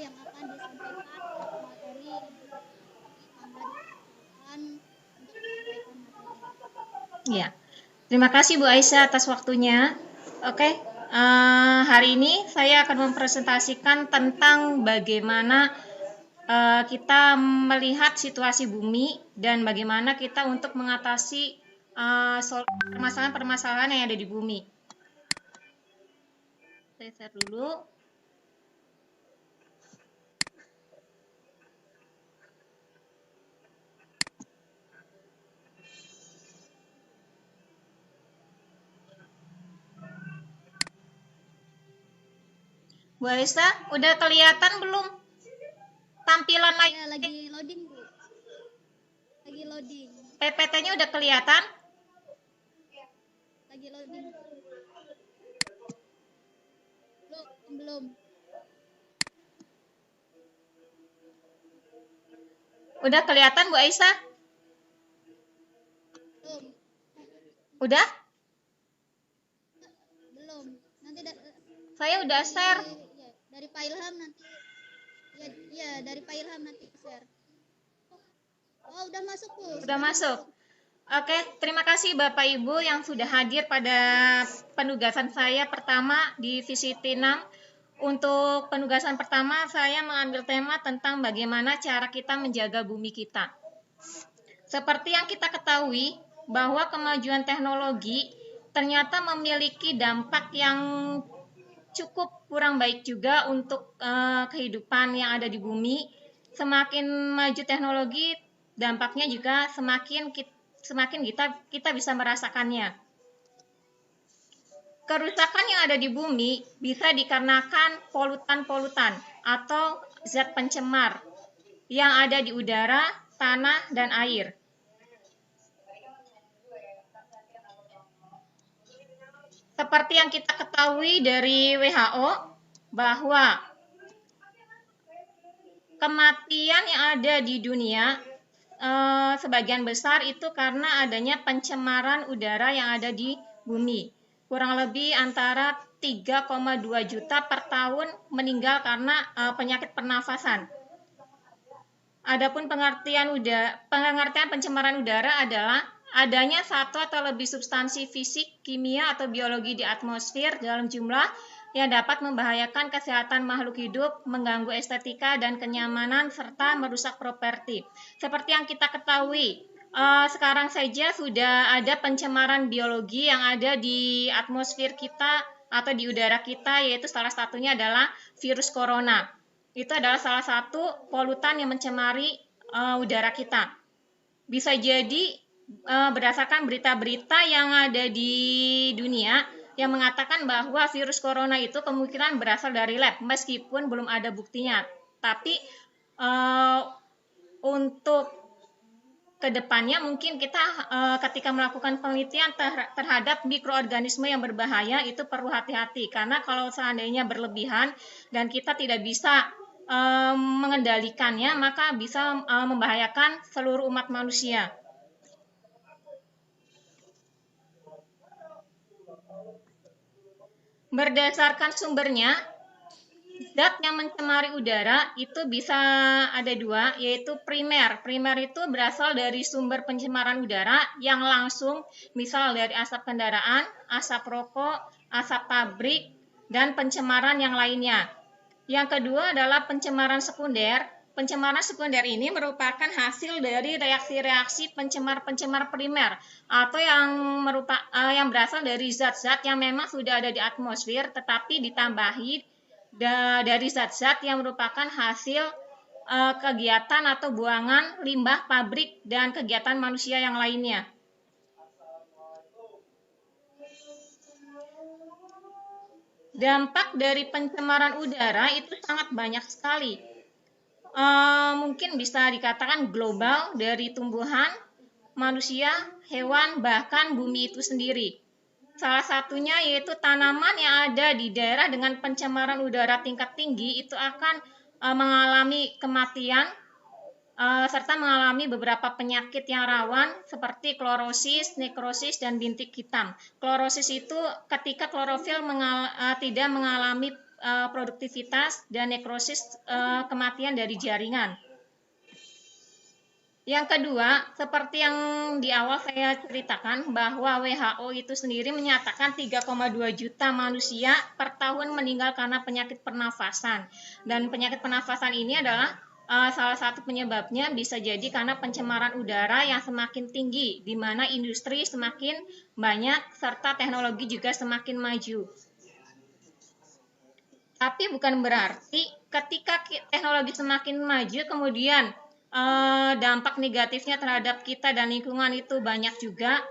yang akan disampaikan atau materi yang Angga dipersilakan untuk menyampaikan materi. Ya, terima kasih Bu Aisyah atas waktunya. Oke, hari ini saya akan mempresentasikan tentang bagaimana kita melihat situasi bumi dan bagaimana kita untuk mengatasi permasalahan-permasalahan yang ada di bumi. Saya share dulu. Bu Aisyah, udah kelihatan belum tampilan lagi? Ya, lagi loading, Bu. Lagi loading. PPT-nya udah kelihatan? Lagi loading. Belum. Udah kelihatan Bu Aisyah? Belum. Udah? Belum. Nanti saya udah share. Ya, dari Pak Ilham nanti. Ya, dari Pak Ilham nanti share. Oh, udah masuk, Bu. Udah masuk. Oke, terima kasih Bapak Ibu yang sudah hadir pada penugasan saya pertama di VCT 6. Untuk penugasan pertama, saya mengambil tema tentang bagaimana cara kita menjaga bumi kita. Seperti yang kita ketahui, bahwa kemajuan teknologi ternyata memiliki dampak yang cukup kurang baik juga untuk kehidupan yang ada di bumi. Semakin maju teknologi, dampaknya juga semakin kita bisa merasakannya. Kerusakan yang ada di bumi bisa dikarenakan polutan-polutan atau zat pencemar yang ada di udara, tanah, dan air. Seperti yang kita ketahui dari WHO, bahwa kematian yang ada di dunia sebagian besar itu karena adanya pencemaran udara yang ada di bumi. Kurang lebih antara 3,2 juta per tahun meninggal karena penyakit pernafasan. Adapun pengertian pencemaran udara adalah adanya satu atau lebih substansi fisik, kimia, atau biologi di atmosfer dalam jumlah yang dapat membahayakan kesehatan makhluk hidup, mengganggu estetika dan kenyamanan, serta merusak properti. Seperti yang kita ketahui, sekarang saja sudah ada pencemaran biologi yang ada di atmosfer kita atau di udara kita, yaitu salah satunya adalah virus corona. Itu adalah salah satu polutan yang mencemari udara kita. Bisa jadi berdasarkan berita-berita yang ada di dunia yang mengatakan bahwa virus corona itu kemungkinan berasal dari lab, meskipun belum ada buktinya. Tapi untuk kedepannya mungkin kita ketika melakukan penelitian terhadap mikroorganisme yang berbahaya itu perlu hati-hati, karena kalau seandainya berlebihan dan kita tidak bisa mengendalikannya, maka bisa membahayakan seluruh umat manusia. Berdasarkan sumbernya, zat yang mencemari udara itu bisa ada dua, yaitu primer. Primer itu berasal dari sumber pencemaran udara yang langsung, misal dari asap kendaraan, asap rokok, asap pabrik, dan pencemaran yang lainnya. Yang kedua adalah pencemaran sekunder. Pencemaran sekunder ini merupakan hasil dari reaksi-reaksi pencemar-pencemar primer atau yang berasal dari zat-zat yang memang sudah ada di atmosfer tetapi ditambahi dari zat-zat yang merupakan hasil kegiatan atau buangan limbah pabrik dan kegiatan manusia yang lainnya. Dampak dari pencemaran udara itu sangat banyak sekali. Mungkin bisa dikatakan global, dari tumbuhan, manusia, hewan, bahkan bumi itu sendiri. Salah satunya yaitu tanaman yang ada di daerah dengan pencemaran udara tingkat tinggi itu akan mengalami kematian serta mengalami beberapa penyakit yang rawan seperti klorosis, nekrosis, dan bintik hitam. Klorosis itu ketika klorofil tidak mengalami produktivitas dan nekrosis kematian dari jaringan. Yang kedua, seperti yang di awal saya ceritakan bahwa WHO itu sendiri menyatakan 3,2 juta manusia per tahun meninggal karena penyakit pernafasan. Dan penyakit pernafasan ini adalah salah satu penyebabnya bisa jadi karena pencemaran udara yang semakin tinggi, di mana industri semakin banyak serta teknologi juga semakin maju. Tapi bukan berarti ketika teknologi semakin maju kemudian dampak negatifnya terhadap kita dan lingkungan itu banyak juga,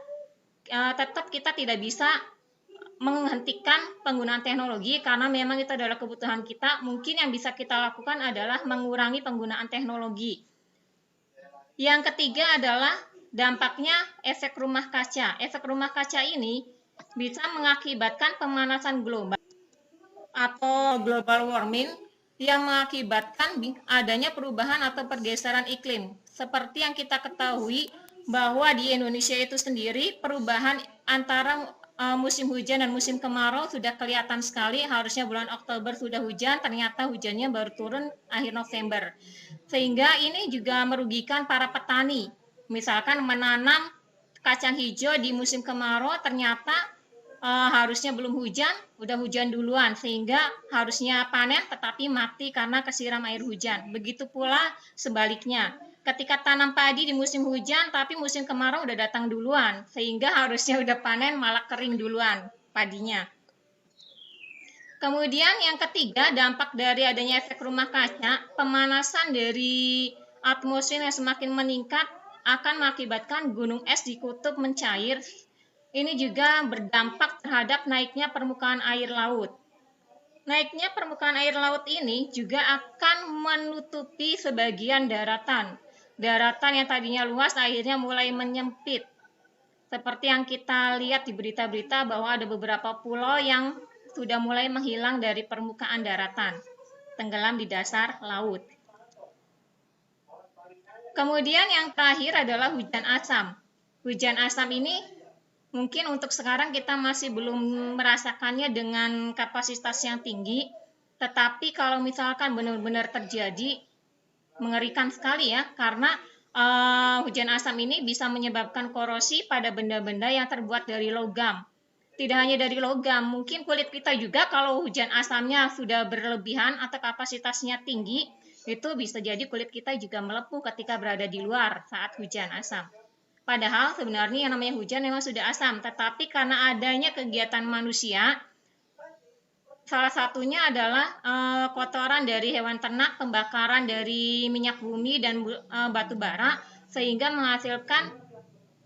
tetap kita tidak bisa menghentikan penggunaan teknologi karena memang itu adalah kebutuhan kita. Mungkin yang bisa kita lakukan adalah mengurangi penggunaan teknologi. Yang ketiga adalah dampaknya efek rumah kaca. Efek rumah kaca ini bisa mengakibatkan pemanasan global atau global warming yang mengakibatkan adanya perubahan atau pergeseran iklim. Seperti yang kita ketahui bahwa di Indonesia itu sendiri perubahan antara musim hujan dan musim kemarau sudah kelihatan sekali. Harusnya bulan Oktober sudah hujan, ternyata hujannya baru turun akhir November. Sehingga ini juga merugikan para petani. Misalkan menanam kacang hijau di musim kemarau, ternyata harusnya belum hujan, udah hujan duluan, sehingga harusnya panen tetapi mati karena kesiram air hujan. Begitu pula sebaliknya, ketika tanam padi di musim hujan tapi musim kemarau udah datang duluan, sehingga harusnya udah panen malah kering duluan padinya. Kemudian yang ketiga, dampak dari adanya efek rumah kaca, pemanasan dari atmosfer yang semakin meningkat akan mengakibatkan gunung es di kutub mencair. Ini juga berdampak terhadap naiknya permukaan air laut. Naiknya permukaan air laut ini juga akan menutupi sebagian daratan. Daratan yang tadinya luas akhirnya mulai menyempit. Seperti yang kita lihat di berita-berita bahwa ada beberapa pulau yang sudah mulai menghilang dari permukaan daratan, tenggelam di dasar laut. Kemudian yang terakhir adalah hujan asam. Hujan asam ini mungkin untuk sekarang kita masih belum merasakannya dengan kapasitas yang tinggi, tetapi kalau misalkan benar-benar terjadi, mengerikan sekali ya, karena hujan asam ini bisa menyebabkan korosi pada benda-benda yang terbuat dari logam. Tidak hanya dari logam, mungkin kulit kita juga kalau hujan asamnya sudah berlebihan atau kapasitasnya tinggi, itu bisa jadi kulit kita juga melepuh ketika berada di luar saat hujan asam. Padahal sebenarnya yang namanya hujan memang sudah asam, tetapi karena adanya kegiatan manusia, salah satunya adalah kotoran dari hewan ternak, pembakaran dari minyak bumi dan batu bara, sehingga menghasilkan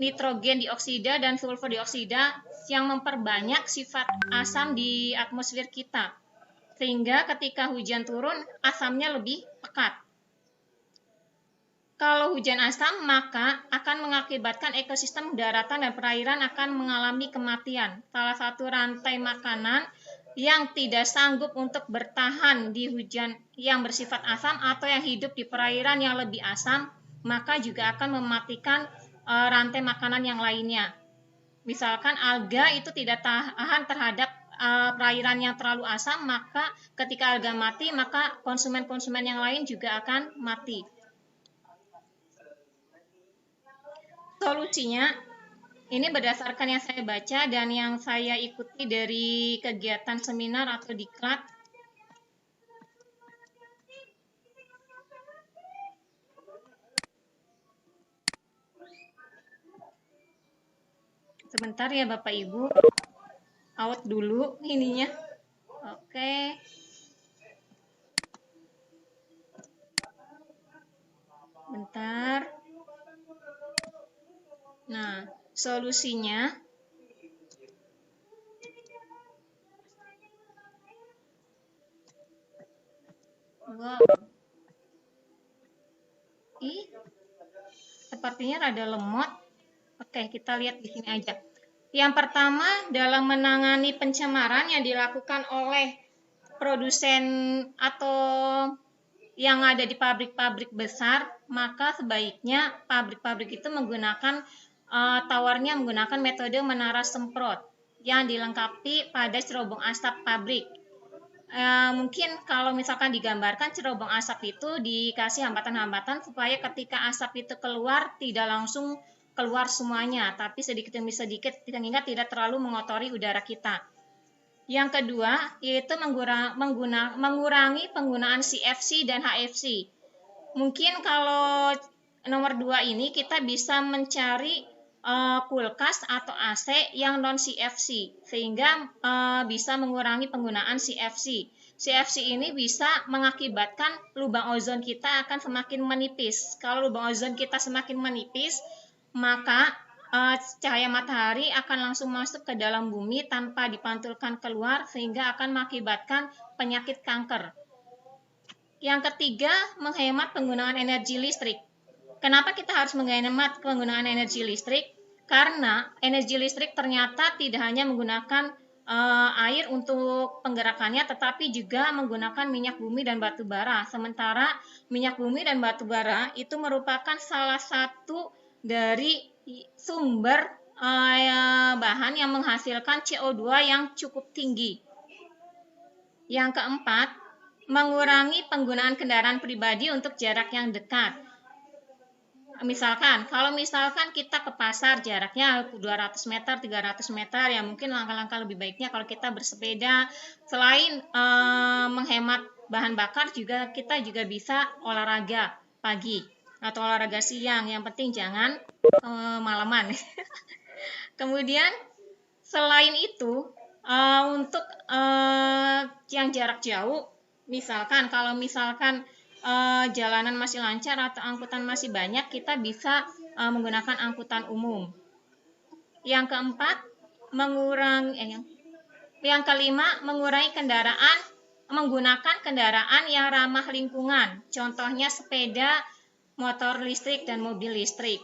nitrogen dioksida dan sulfur dioksida yang memperbanyak sifat asam di atmosfer kita. Sehingga ketika hujan turun, asamnya lebih pekat. Kalau hujan asam, maka akan mengakibatkan ekosistem daratan dan perairan akan mengalami kematian. Salah satu rantai makanan yang tidak sanggup untuk bertahan di hujan yang bersifat asam atau yang hidup di perairan yang lebih asam, maka juga akan mematikan rantai makanan yang lainnya. Misalkan alga itu tidak tahan terhadap perairan yang terlalu asam, maka ketika alga mati, maka konsumen-konsumen yang lain juga akan mati. Solusinya, ini berdasarkan yang saya baca dan yang saya ikuti dari kegiatan seminar atau diklat. Sebentar ya Bapak Ibu, out dulu ininya. Oke. Bentar. Nah, solusinya wow. Sepertinya rada lemot. Oke, kita lihat di sini aja. Yang pertama, dalam menangani pencemaran yang dilakukan oleh produsen atau yang ada di pabrik-pabrik besar, maka sebaiknya pabrik-pabrik itu menggunakan tawarnya menggunakan metode menara semprot yang dilengkapi pada cerobong asap pabrik. Mungkin kalau misalkan digambarkan cerobong asap itu dikasih hambatan-hambatan supaya ketika asap itu keluar tidak langsung keluar semuanya, tapi sedikit demi sedikit sehingga tidak terlalu mengotori udara kita. Yang kedua yaitu mengurangi penggunaan CFC dan HFC. Mungkin kalau nomor 2 ini kita bisa mencari kulkas atau AC yang non CFC sehingga bisa mengurangi penggunaan CFC. CFC ini bisa mengakibatkan lubang ozon kita akan semakin menipis. Kalau lubang ozon kita semakin menipis, maka cahaya matahari akan langsung masuk ke dalam bumi tanpa dipantulkan keluar sehingga akan mengakibatkan penyakit kanker. Yang ketiga, menghemat penggunaan energi listrik. Kenapa kita harus menghemat penggunaan energi listrik? Karena energi listrik ternyata tidak hanya menggunakan air untuk penggerakannya, tetapi juga menggunakan minyak bumi dan batu bara. Sementara minyak bumi dan batu bara itu merupakan salah satu dari sumber bahan yang menghasilkan CO2 yang cukup tinggi. Yang keempat, mengurangi penggunaan kendaraan pribadi untuk jarak yang dekat. Kalau misalkan kita ke pasar jaraknya 200 meter, 300 meter, ya mungkin langkah-langkah lebih baiknya kalau kita bersepeda. Selain menghemat bahan bakar, kita juga bisa olahraga pagi atau olahraga siang. Yang penting jangan malaman. Kemudian selain itu, untuk yang jarak jauh, kalau misalkan jalanan masih lancar atau angkutan masih banyak, kita bisa menggunakan angkutan umum. Yang keempat, yang kelima, menggunakan kendaraan yang ramah lingkungan. Contohnya sepeda, motor listrik, dan mobil listrik.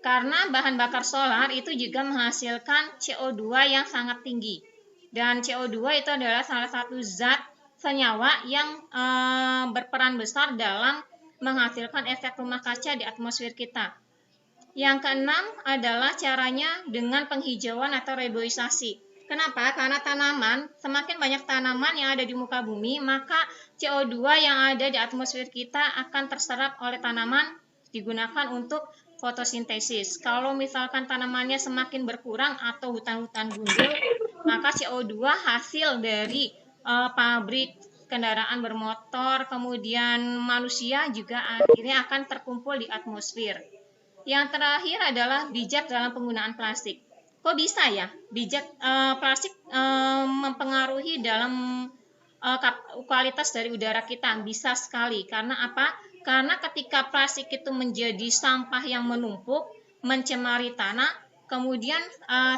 Karena bahan bakar solar itu juga menghasilkan CO2 yang sangat tinggi. Dan CO2 itu adalah salah satu zat senyawa yang berperan besar dalam menghasilkan efek rumah kaca di atmosfer kita. Yang keenam adalah caranya dengan penghijauan atau reboisasi. Kenapa? Karena semakin banyak tanaman yang ada di muka bumi, maka CO2 yang ada di atmosfer kita akan terserap oleh tanaman, digunakan untuk fotosintesis. Kalau misalkan tanamannya semakin berkurang atau hutan-hutan gundul, maka CO2 hasil dari pabrik kendaraan bermotor, kemudian manusia juga akhirnya akan terkumpul di atmosfer. Yang terakhir adalah bijak dalam penggunaan plastik. Kok bisa ya plastik mempengaruhi dalam kualitas dari udara kita? Bisa sekali. Karena apa? Karena ketika plastik itu menjadi sampah yang menumpuk, mencemari tanah, kemudian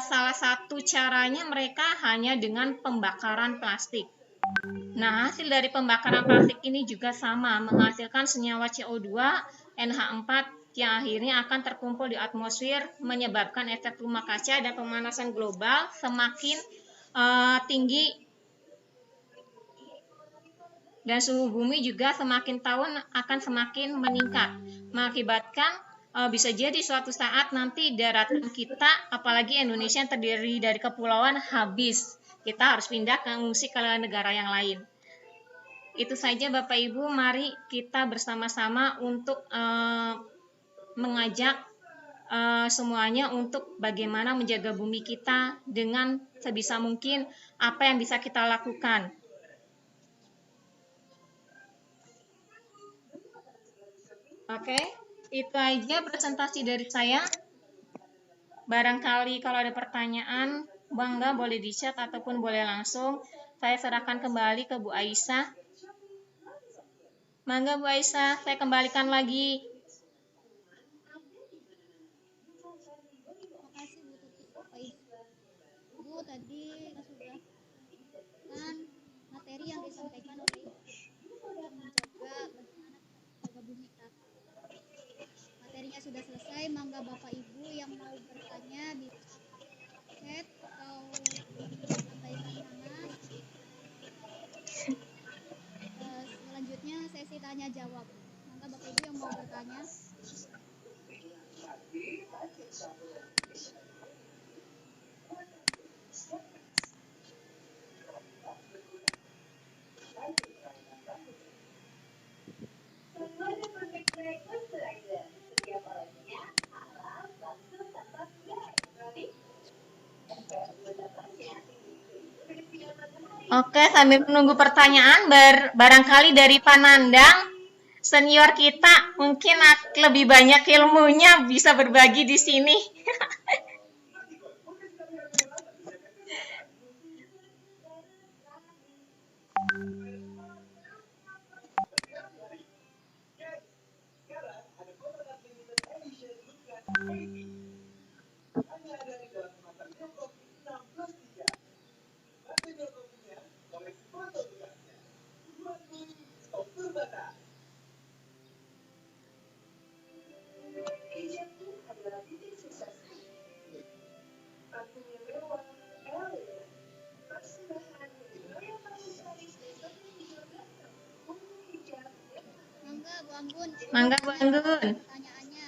salah satu caranya mereka hanya dengan pembakaran plastik. Nah, hasil dari pembakaran plastik ini juga sama, menghasilkan senyawa CO2, NH4 yang akhirnya akan terkumpul di atmosfer, menyebabkan efek rumah kaca dan pemanasan global semakin tinggi, dan suhu bumi juga semakin tahun akan semakin meningkat, mengakibatkan bisa jadi suatu saat nanti daratan kita, apalagi Indonesia yang terdiri dari kepulauan, habis. Kita harus pindah ke ngungsi ke negara yang lain. Itu saja Bapak Ibu, mari kita bersama-sama untuk mengajak semuanya untuk bagaimana menjaga bumi kita dengan sebisa mungkin apa yang bisa kita lakukan. Oke, itu aja presentasi dari saya. Barangkali kalau ada pertanyaan, bangga boleh di chat ataupun boleh langsung. Saya serahkan kembali ke Bu Aisyah. Mangga Bu Aisyah, saya kembalikan lagi. Bu, tadi sudah kan materi yang disampaikan oleh menjaga bagaimana menjaga bumi kita. Materinya sudah selesai, mangga Bapak Ibu yang mau bertanya bisa chat atau sampaikan sana. Selanjutnya sesi tanya jawab. Mangga Bapak Ibu yang mau bertanya. Oke, sambil menunggu pertanyaan, barangkali dari Panandang, senior kita mungkin lebih banyak ilmunya, bisa berbagi di sini. Mangga Bu Anggun, Mangga Bu Anggun. pertanyaannya.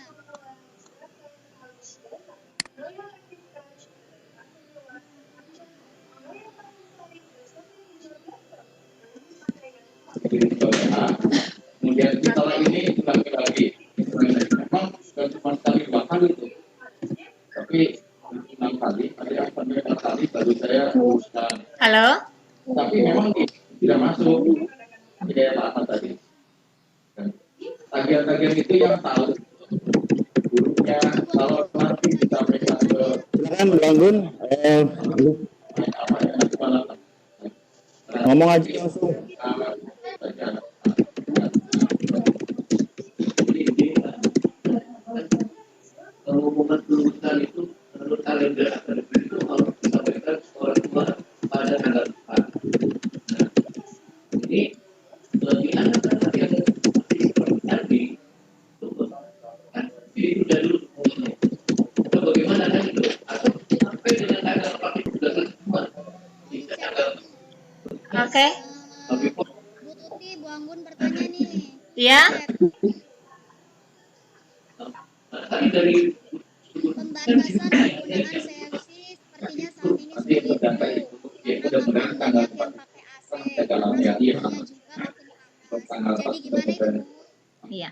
Kemudian setelah ini lagi memang bukan cuma sekali 2 kali itu, tapi 6 kali, ada yang sampai 4 kali baru saya uruskan. Halo? Tapi memang tidak masuk di daerah apa tadi. Tagihan-tagihan itu yang tahu gurunya, kalau nanti disampaikan ke Silakan bangun. apa ya, nanti malam. Ngomong aja langsung. Pengumuman lulusan itu menurut kalender akademik itu harus disampaikan orang tua pada tanggal 4. Nah, ini lebih anak yang masih tadi jadi sudah dulu itu bagaimana kan itu atau sampai dengan tanggal 4 itu sudah selesai semua bisa tanggal Oke. lebih Bu Tuti, Bu Anggun bertanya nih. Ya. tadi dari Pembatasan penggunaan CFC sepertinya saat ini sulit Bu, karena makin banyak yang pakai AC, karena suhunya juga makin panas. Jadi gimana itu Bu? Iya.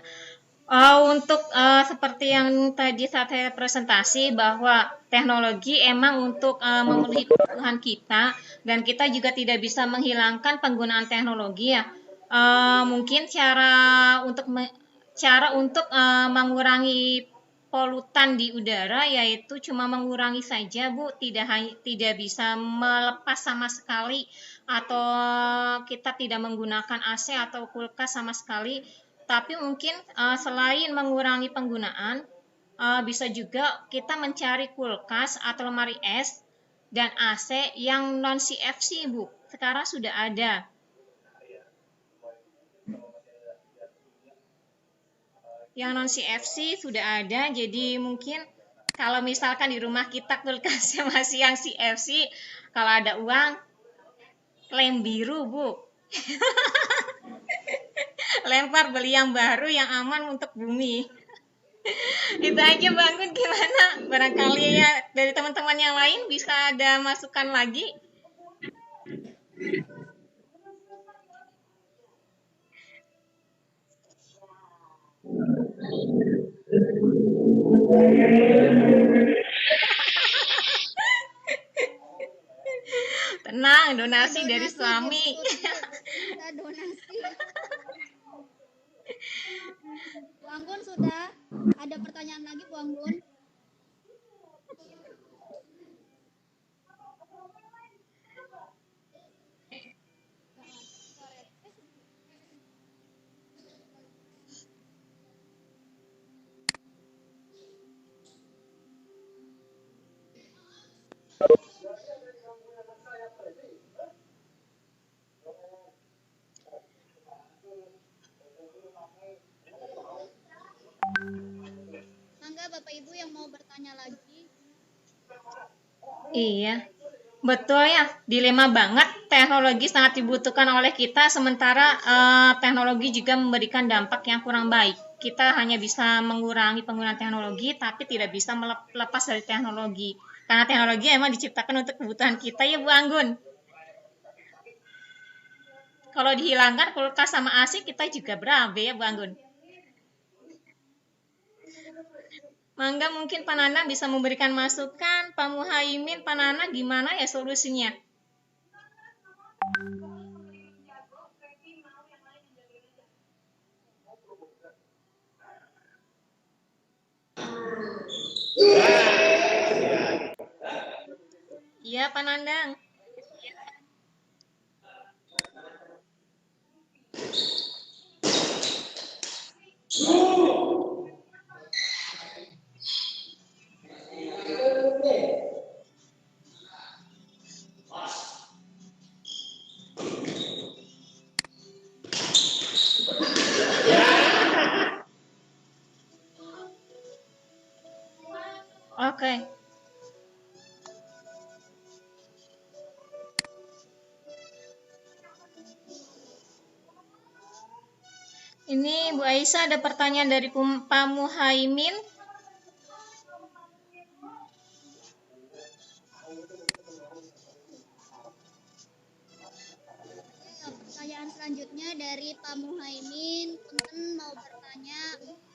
Untuk seperti yang tadi saat saya presentasi bahwa teknologi emang untuk memenuhi kebutuhan kita dan kita juga tidak bisa menghilangkan penggunaan teknologi ya. Mungkin cara untuk mengurangi polutan di udara yaitu cuma mengurangi saja Bu, tidak bisa melepas sama sekali atau kita tidak menggunakan AC atau kulkas sama sekali. Tapi mungkin selain mengurangi penggunaan, bisa juga kita mencari kulkas atau lemari es dan AC yang non CFC Bu. Sekarang sudah ada. Yang non CFC sudah ada, jadi mungkin kalau misalkan di rumah kita kulkasnya masih yang CFC, kalau ada uang, lem biru Bu. Lempar beli yang baru yang aman untuk bumi. Itu aja Bangun, gimana? Barangkali ya dari teman-teman yang lain bisa ada masukan lagi. Tenang, donasi dari suami. Kita donasi. Bu Anggun sudah ada pertanyaan lagi Bu Anggun? Mangga Bapak Ibu yang mau bertanya lagi. Iya, betul ya. Dilema banget. Teknologi sangat dibutuhkan oleh kita, sementara teknologi juga memberikan dampak yang kurang baik. Kita hanya bisa mengurangi penggunaan teknologi, tapi tidak bisa melepas dari teknologi. Karena teknologi emang diciptakan untuk kebutuhan kita ya Bu Anggun. Kalau dihilangkan kulkas sama AC kita juga berabe ya Bu Anggun. Mangga mungkin Pak Nana bisa memberikan masukan, Pak Muhaimin, Pak Nana gimana ya solusinya? Iya, Pak Nandang. Oke. Ini Bu Aisyah ada pertanyaan dari Pak Muhaimin. Pertanyaan selanjutnya dari Pak Muhaimin. Punten mau bertanya,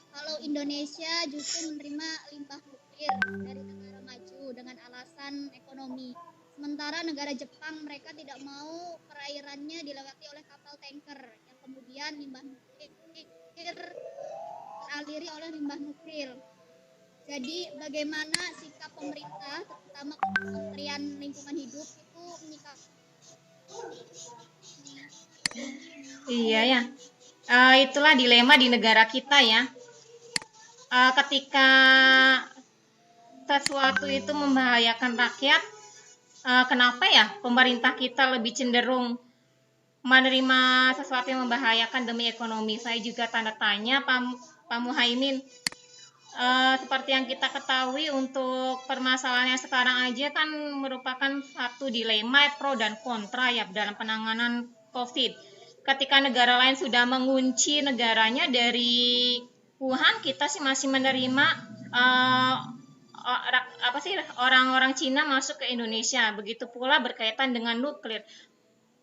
kalau Indonesia justru menerima limbah nuklir dari negara maju dengan alasan ekonomi. Sementara negara Jepang mereka tidak mau perairannya dilewati oleh kapal tanker yang kemudian limbah nuklir teraliri oleh limbah nuklir. Jadi bagaimana sikap pemerintah, terutama Kementerian Lingkungan Hidup itu menyikapi? Iya ya. Itulah dilema di negara kita ya. Ketika sesuatu itu membahayakan rakyat, kenapa ya pemerintah kita lebih cenderung menerima sesuatu yang membahayakan demi ekonomi? Saya juga tanda tanya, Pak Muhaimin. Seperti yang kita ketahui untuk permasalahan yang sekarang aja kan merupakan satu dilema pro dan kontra ya dalam penanganan COVID. Ketika negara lain sudah mengunci negaranya dari Wuhan, kita sih masih menerima orang-orang Cina masuk ke Indonesia. Begitu pula berkaitan dengan nuklir.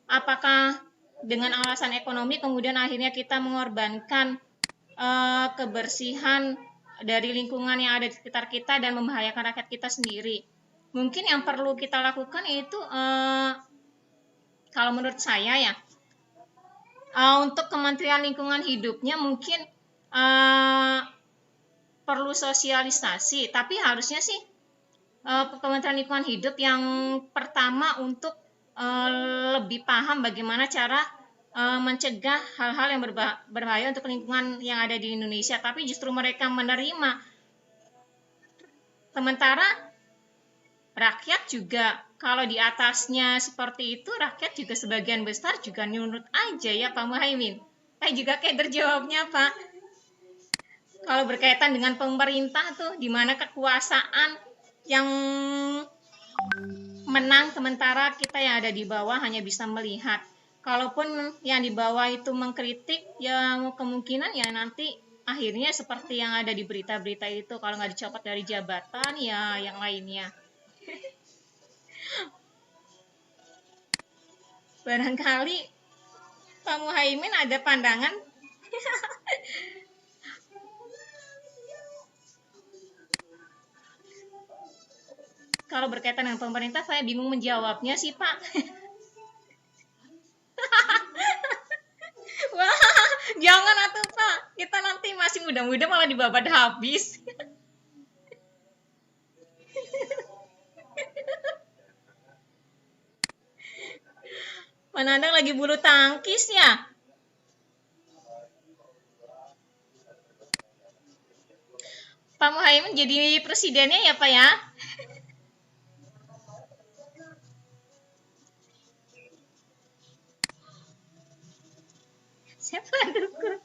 Apakah dengan alasan ekonomi kemudian akhirnya kita mengorbankan kebersihan dari lingkungan yang ada di sekitar kita dan membahayakan rakyat kita sendiri? Mungkin yang perlu kita lakukan itu kalau menurut saya ya, untuk Kementerian Lingkungan Hidupnya mungkin perlu sosialisasi, tapi harusnya sih Kementerian Lingkungan Hidup yang pertama untuk lebih paham bagaimana cara mencegah hal-hal yang berbahaya untuk lingkungan yang ada di Indonesia, tapi justru mereka menerima. Sementara rakyat juga kalau di atasnya seperti itu, rakyat juga sebagian besar juga nurut aja ya Pak Muhaimin. Saya juga kayak terjawabnya Pak. Kalau berkaitan dengan pemerintah tuh, di mana kekuasaan yang menang sementara kita yang ada di bawah hanya bisa melihat. Kalaupun yang di bawah itu mengkritik, ya kemungkinan ya nanti akhirnya seperti yang ada di berita-berita itu, kalau nggak dicopot dari jabatan ya yang lainnya. Barangkali Pak Muhaimin ada pandangan. Kalau berkaitan dengan pemerintah saya bingung menjawabnya sih Pak. Wah, jangan atuh Pak. Kita nanti masih muda-muda malah dibabat habis. Pak Nandang lagi bulu tangkis ya? Pak Muhaimin jadi presidennya ya Pak ya? Siapa dukung?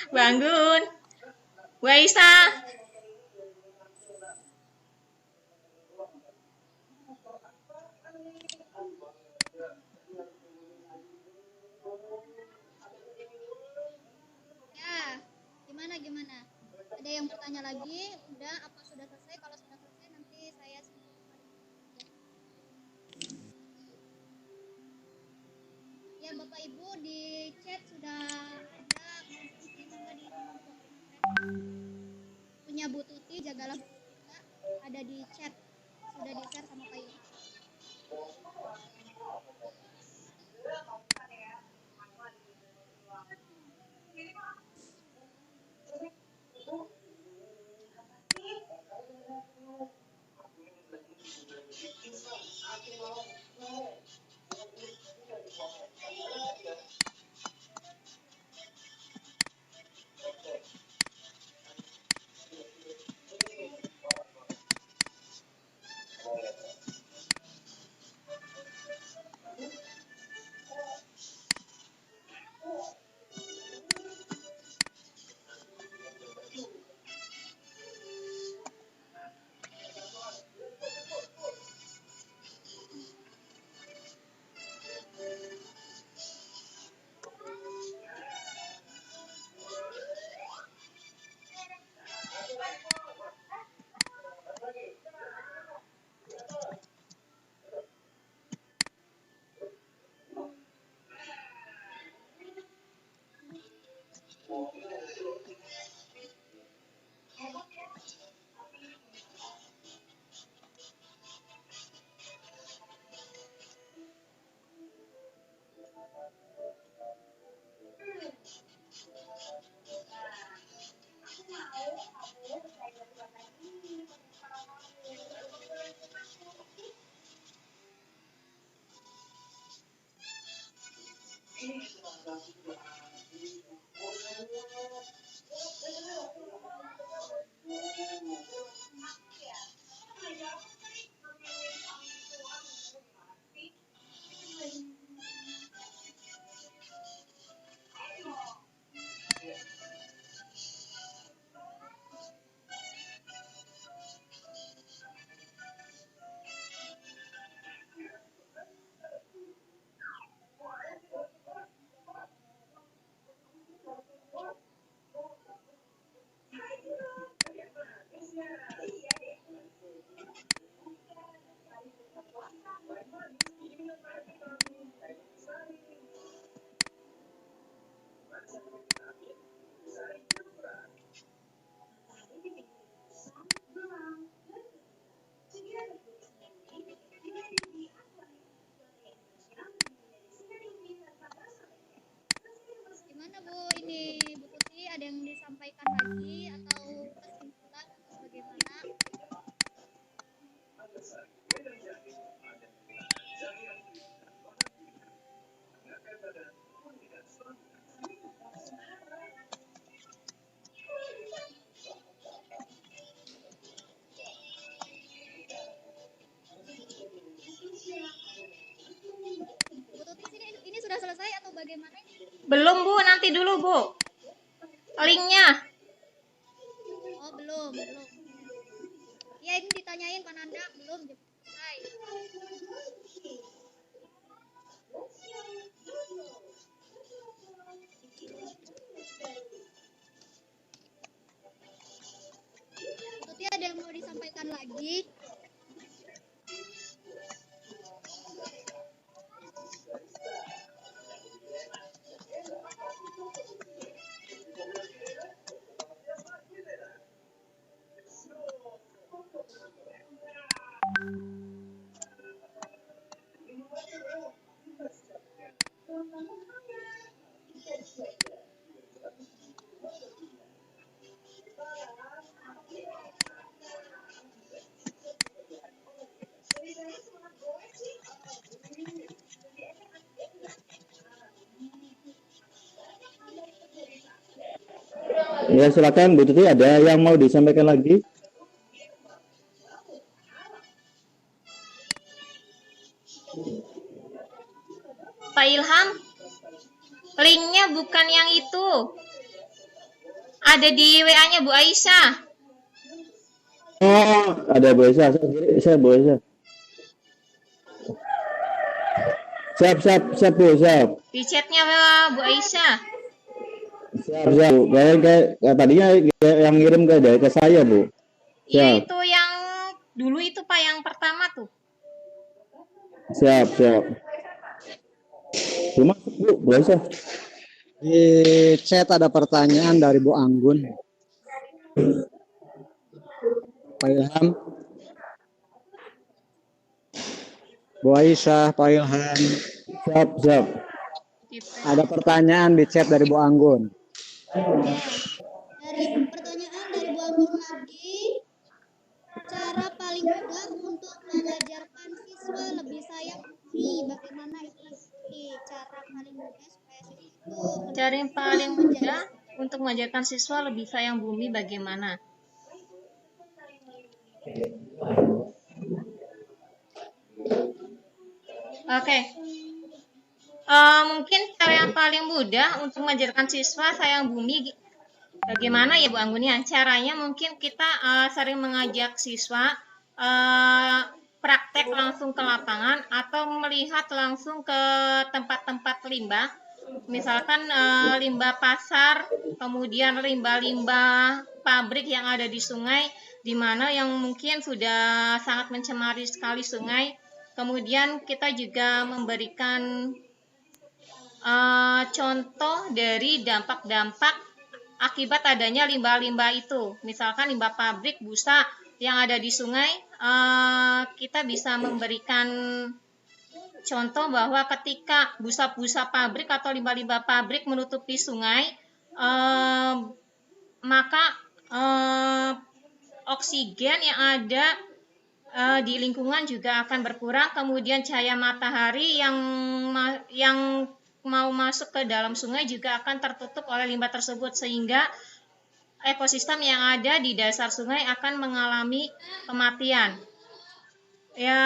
Bangun. Bu Aisyah. Ya, gimana? Ada yang bertanya lagi? Udah, apa sudah selesai? Kalau sudah selesai nanti saya sibuk kembali. Ya, Bapak Ibu di chat sudah ada punya Bu Tuti, jagalah Bu Tuti, ada di chat, sudah di share sama Pak Ilham. Gimana Bu, ini Bu Tuti ada yang disampaikan lagi atau kesimpulan atau bagaimana? Bu Tuti ini sudah selesai atau bagaimana ini? Belum Bu, nanti dulu Bu. Linknya. Oh, belum. Ya, ini ditanyain Pak Nanda, belum selesai. Bu Tuti ada yang mau disampaikan lagi? Ya, silakan Bu Tuti, ada yang mau disampaikan lagi? Pak Ilham, linknya bukan yang itu. Ada di WA-nya Bu Aisyah. Oh, ada Bu Aisyah. Saya Bu Aisyah. Siap Bu, siap. Di chatnya Bu Aisyah. Siap. Kayak tadinya yang ngirim ke saya, Bu. Iya Siap. itu yang dulu itu Pak, yang pertama tuh. Siap. Cuma Bu Aisyah. Di chat ada pertanyaan dari Bu Anggun. Pak Ilham. Bu Aisyah, Pak Ilham. Siap. Ada pertanyaan di chat dari Bu Anggun. Dari pertanyaan dari Bu Anggun lagi, cara paling mudah untuk mengajarkan siswa lebih sayang bumi, bagaimana ini cara paling mudah supaya siswa itu Cara yang paling mudah untuk mengajarkan siswa lebih sayang bumi bagaimana? Oke. Mungkin cara yang paling mudah untuk mengajarkan siswa sayang bumi bagaimana ya Bu Anggunia? Caranya mungkin kita sering mengajak siswa praktek langsung ke lapangan atau melihat langsung ke tempat-tempat limbah. Misalkan limbah pasar, kemudian limbah-limbah pabrik yang ada di sungai, di mana yang mungkin sudah sangat mencemari sekali sungai. Kemudian kita juga memberikan contoh dari dampak-dampak akibat adanya limbah-limbah itu. Misalkan limbah pabrik, busa yang ada di sungai, kita bisa memberikan contoh bahwa ketika busa-busa pabrik atau limbah-limbah pabrik menutupi sungai, maka oksigen yang ada di lingkungan juga akan berkurang, kemudian cahaya matahari yang mau masuk ke dalam sungai juga akan tertutup oleh limbah tersebut, sehingga ekosistem yang ada di dasar sungai akan mengalami kematian. Ya,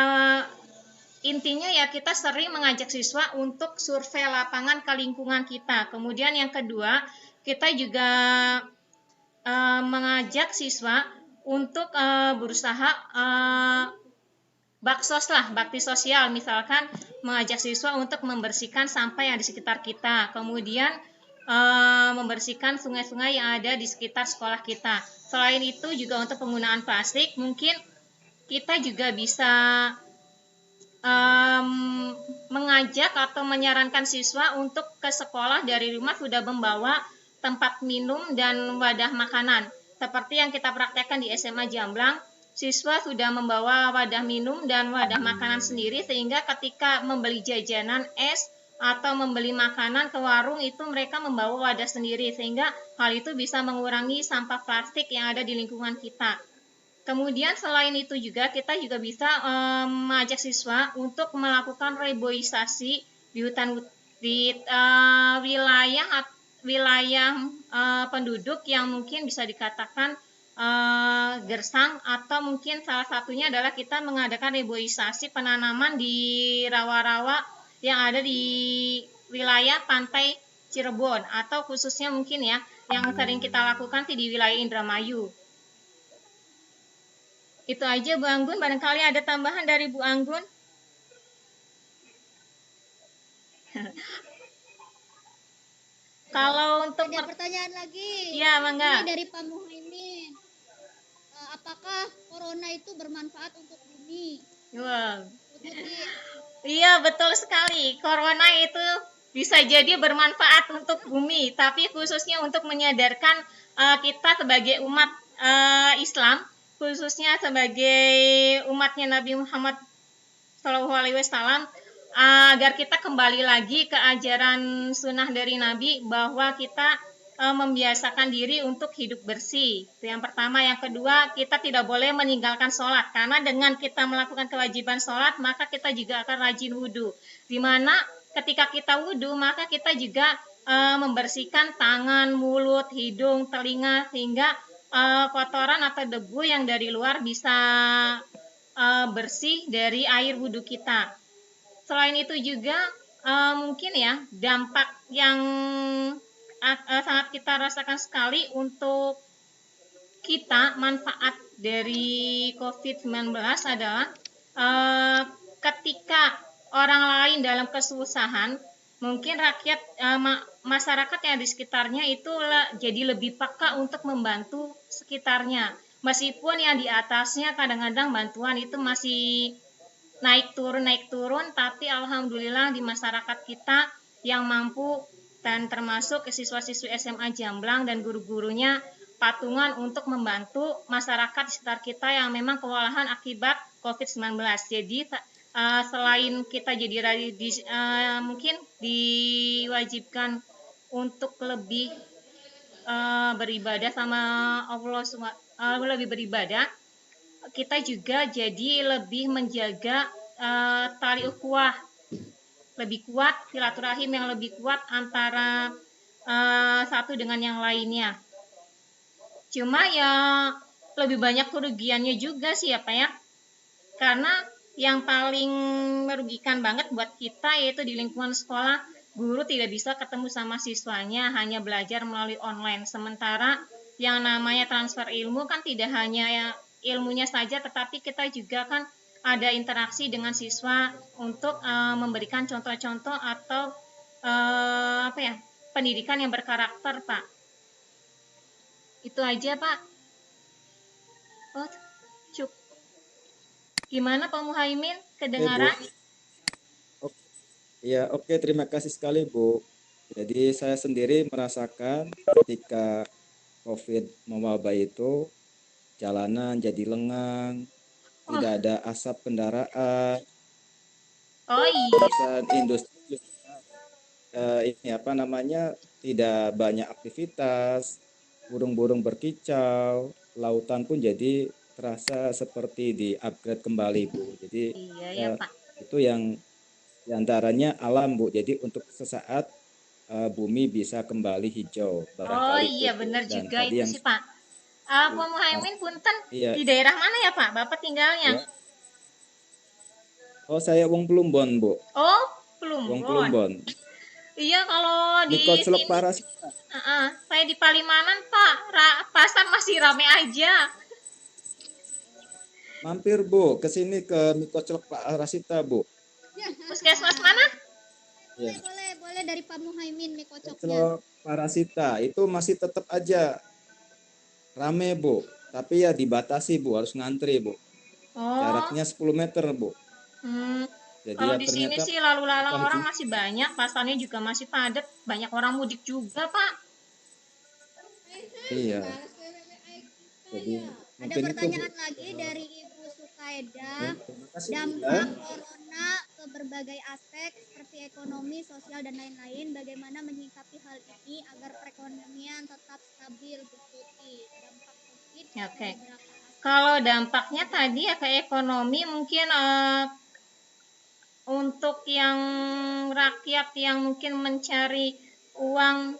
intinya ya kita sering mengajak siswa untuk survei lapangan ke lingkungan kita. Kemudian yang kedua, kita juga mengajak siswa untuk berusaha bakti sosial, misalkan mengajak siswa untuk membersihkan sampah yang di sekitar kita, kemudian membersihkan sungai-sungai yang ada di sekitar sekolah kita. Selain itu juga untuk penggunaan plastik, mungkin kita juga bisa mengajak atau menyarankan siswa untuk ke sekolah dari rumah sudah membawa tempat minum dan wadah makanan. Seperti yang kita praktekkan di SMA Jamblang, siswa sudah membawa wadah minum dan wadah makanan sendiri, sehingga ketika membeli jajanan es atau membeli makanan ke warung itu mereka membawa wadah sendiri, sehingga hal itu bisa mengurangi sampah plastik yang ada di lingkungan kita. Kemudian selain itu juga kita juga bisa mengajak siswa untuk melakukan reboisasi di hutan di wilayah penduduk yang mungkin bisa dikatakan gersang, atau mungkin salah satunya adalah kita mengadakan reboisasi penanaman di rawa-rawa yang ada di wilayah pantai Cirebon, atau khususnya mungkin ya yang sering kita lakukan di wilayah Indramayu. Itu aja Bu Anggun, barangkali ada tambahan dari Bu Anggun. Kalau untuk ada pertanyaan lagi. Ya, Mangga. Ini dari Pak Muhaimin. Apakah corona itu bermanfaat untuk bumi? Wow. Iya, betul sekali. Corona itu bisa jadi bermanfaat untuk bumi, tapi khususnya untuk menyadarkan kita sebagai umat Islam, khususnya sebagai umatnya Nabi Muhammad SAW, agar kita kembali lagi ke ajaran sunnah dari Nabi, bahwa kita membiasakan diri untuk hidup bersih. Itu yang pertama. Yang kedua, kita tidak boleh meninggalkan sholat, karena dengan kita melakukan kewajiban sholat, maka kita juga akan rajin wudhu. Dimana ketika kita wudhu, maka kita juga membersihkan tangan, mulut, hidung, telinga, sehingga kotoran atau debu yang dari luar bisa bersih dari air wudhu kita. Selain itu juga mungkin ya dampak yang sangat kita rasakan sekali untuk kita. Manfaat dari COVID-19 adalah ketika orang lain dalam kesusahan, mungkin masyarakat yang di sekitarnya itu jadi lebih peka untuk membantu sekitarnya. Meskipun yang di atasnya kadang-kadang bantuan itu masih naik turun, tapi alhamdulillah di masyarakat kita yang mampu dan termasuk siswa-siswi SMA Jamblang dan guru-gurunya patungan untuk membantu masyarakat di sekitar kita yang memang kewalahan akibat COVID-19. Jadi selain kita jadi mungkin diwajibkan untuk lebih beribadah sama Allah, lebih beribadah, kita juga jadi lebih menjaga tali ukhuwah lebih kuat, silaturahim yang lebih kuat antara satu dengan yang lainnya. Cuma ya lebih banyak kerugiannya juga sih ya Pak ya, karena yang paling merugikan banget buat kita yaitu di lingkungan sekolah, guru tidak bisa ketemu sama siswanya, hanya belajar melalui online. Sementara yang namanya transfer ilmu kan tidak hanya ilmunya saja, tetapi kita juga kan ada interaksi dengan siswa untuk memberikan contoh-contoh atau pendidikan yang berkarakter, Pak. Itu aja, Pak. Oh, cukup. Gimana Pak Muhaimin? Kedengaran? Ya, oke, terima kasih sekali Bu. Jadi saya sendiri merasakan ketika COVID mewabah itu jalanan jadi lengang, tidak ada asap kendaraan, Oh iya. dan industri tidak banyak aktivitas, burung-burung berkicau, lautan pun jadi terasa seperti di-upgrade kembali Bu. Jadi Iya ya Pak. itu yang diantaranya alam Bu. Jadi untuk sesaat bumi bisa kembali hijau. Oh Barangkali iya itu Bu. benar Dan juga tadi itu yang sih Pak. Pak Muhaimin punten iya, di daerah mana ya Pak? Bapak tinggalnya? ya. Oh, saya Wong Plumbon Bu. Oh Wong Plumbon. Plumbon. Iya kalau di Miko Celok sini, Parasita. saya di Palimanan Pak. Pasar masih rame aja. Mampir Bu, ke sini ke Miko Celok Parasita Bu. Puskesmas mana? Ya. Boleh dari Pak Muhaimin nih kocoknya. Celok Parasita itu masih tetap aja rame Bu, tapi ya dibatasi Bu, harus ngantri Bu. Oh. Jaraknya 10 meter Bu. Jadi Kalau ya di sini ternyata sih lalu lalang bukan orang masih banyak, pasarnya juga masih padat, banyak orang mudik juga Pak. Iya. Jadi Ada mungkin itu Bu. pertanyaan lagi dari Ibu Sukaida. Terima kasih. Dampak corona ke berbagai aspek seperti ekonomi, sosial dan lain-lain. Bagaimana menyikapi hal ini agar perekonomian tetap stabil, Bu Tuti? Dampak COVID. Oke. Kalau dampaknya tadi ya ke ekonomi mungkin untuk yang rakyat yang mungkin mencari uang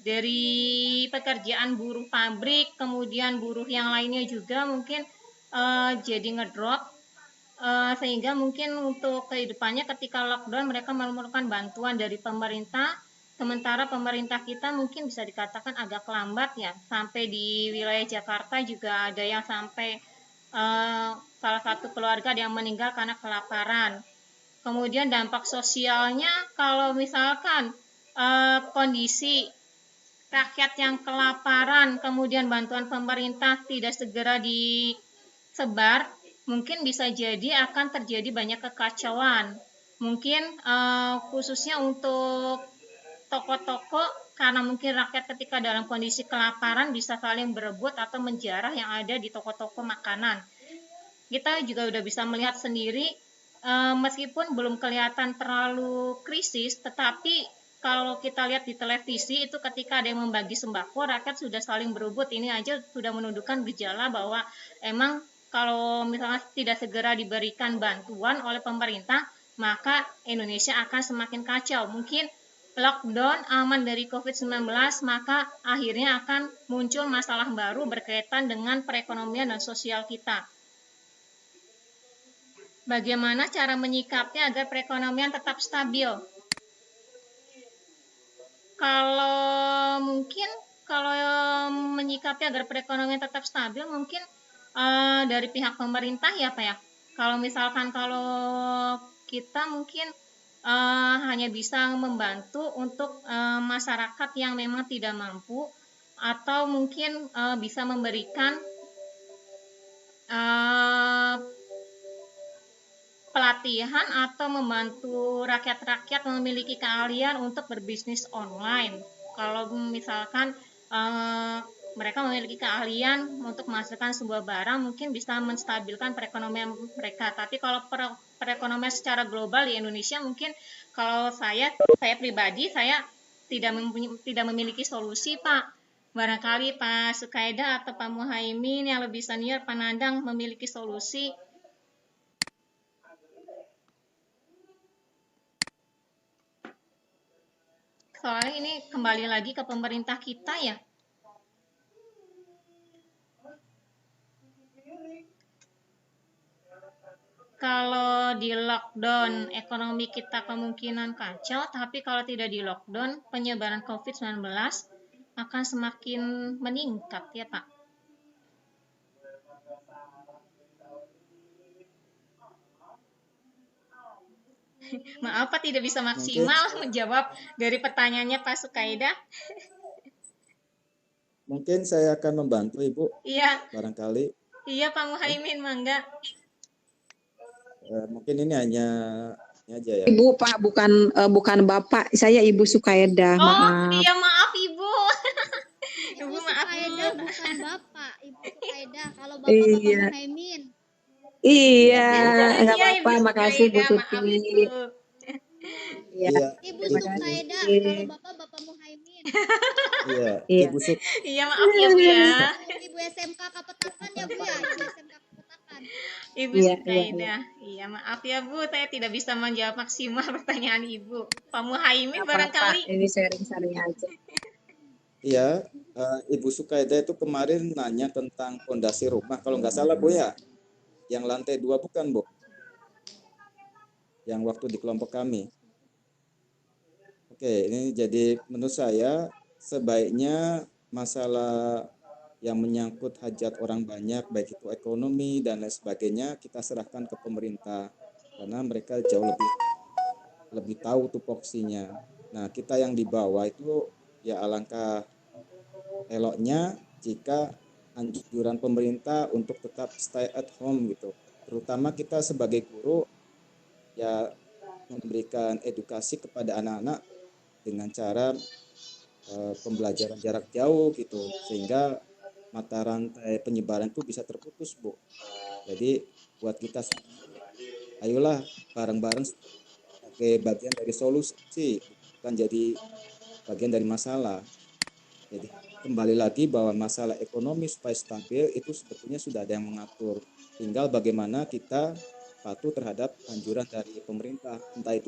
dari pekerjaan buruh pabrik, kemudian buruh yang lainnya juga mungkin jadi ngedrop, sehingga mungkin untuk kehidupannya ketika lockdown mereka memerlukan bantuan dari pemerintah, sementara pemerintah kita mungkin bisa dikatakan agak lambat ya, sampai di wilayah Jakarta juga ada yang sampai salah satu keluarga yang meninggal karena kelaparan. Kemudian dampak sosialnya kalau misalkan kondisi rakyat yang kelaparan, kemudian bantuan pemerintah tidak segera disebar, mungkin bisa jadi akan terjadi banyak kekacauan. Mungkin khususnya untuk toko-toko, karena mungkin rakyat ketika dalam kondisi kelaparan bisa saling berebut atau menjarah yang ada di toko-toko makanan. Kita juga udah bisa melihat sendiri, meskipun belum kelihatan terlalu krisis, tetapi kalau kita lihat di televisi itu ketika ada yang membagi sembako, rakyat sudah saling berebut. Ini aja sudah menunjukkan gejala bahwa emang kalau misalnya tidak segera diberikan bantuan oleh pemerintah, maka Indonesia akan semakin kacau. Mungkin lockdown aman dari COVID-19, maka akhirnya akan muncul masalah baru berkaitan dengan perekonomian dan sosial kita. Bagaimana cara menyikapinya agar perekonomian tetap stabil? Kalau tapi agar perekonomian tetap stabil mungkin dari pihak pemerintah ya Pak ya. Kalau misalkan kalau kita mungkin hanya bisa membantu untuk masyarakat yang memang tidak mampu, atau mungkin bisa memberikan pelatihan atau membantu rakyat-rakyat memiliki keahlian untuk berbisnis online. Kalau misalkan mereka memiliki keahlian untuk menghasilkan sebuah barang, mungkin bisa menstabilkan perekonomian mereka. Tapi kalau perekonomian secara global di Indonesia, mungkin kalau saya pribadi, saya tidak memiliki solusi, Pak. Barangkali Pak Sukaida atau Pak Muhaimin yang lebih senior, Pak Nandang memiliki solusi. Soalnya ini kembali lagi ke pemerintah kita ya. Kalau di lockdown, ekonomi kita kemungkinan kacau, tapi kalau tidak di lockdown, penyebaran COVID-19 akan semakin meningkat ya Pak. Maaf Pak, tidak bisa maksimal menjawab dari pertanyaannya Pak Sukaida. Mungkin saya akan membantu Ibu. Iya. Barangkali. Iya Pak Muhaimin, mangga. Mungkin ini hanya aja ya. Ibu Pak, bukan Bapak. Saya Ibu Sukaida. Oh, iya maaf Ibu. Ibu maaf Sukaida Ibu. bukan Bapak, Ibu Sukaida. Kalau Bapak Bapak Muhaimin. Iya, nggak Iya, apa-apa. Ibu Makasih Bu Sukaida, maaf, Tuti. Ibu. Iya. Ibu Terima Sukaida, kasih. kalau Bapak Bapak Muhaimin. Iya, Iya. Ibu Suk. Iya maaf ya Bu ya. Ibu SMK Kapetakan ya Bu ya, Ibu SMK Kapetakan. Ibu Iya, Sukaida. Iya maaf ya Bu, saya tidak bisa menjawab maksimal pertanyaan Ibu. Pak Muhaimin Nggak apa-apa. barangkali. Ini sharing-sharing aja. Iya, Ibu Sukaida itu kemarin nanya tentang fondasi rumah, kalau nggak salah Bu ya, yang lantai 2 bukan Bu? Yang waktu di kelompok kami. Oke, ini jadi menurut saya sebaiknya masalah yang menyangkut hajat orang banyak, baik itu ekonomi dan lain sebagainya, kita serahkan ke pemerintah karena mereka jauh lebih tahu tupoksinya. Nah, kita yang di bawah itu ya alangkah eloknya jika anjuran pemerintah untuk tetap stay at home gitu. Terutama kita sebagai guru ya memberikan edukasi kepada anak-anak dengan cara pembelajaran jarak jauh gitu, sehingga mata rantai penyebaran itu bisa terputus Bu. Jadi buat kita ayolah bareng-bareng sebagai bagian dari solusi, bukan jadi bagian dari masalah. Jadi kembali lagi bahwa masalah ekonomi supaya stabil itu sebetulnya sudah ada yang mengatur. Tinggal bagaimana kita patuh terhadap anjuran dari pemerintah, entah itu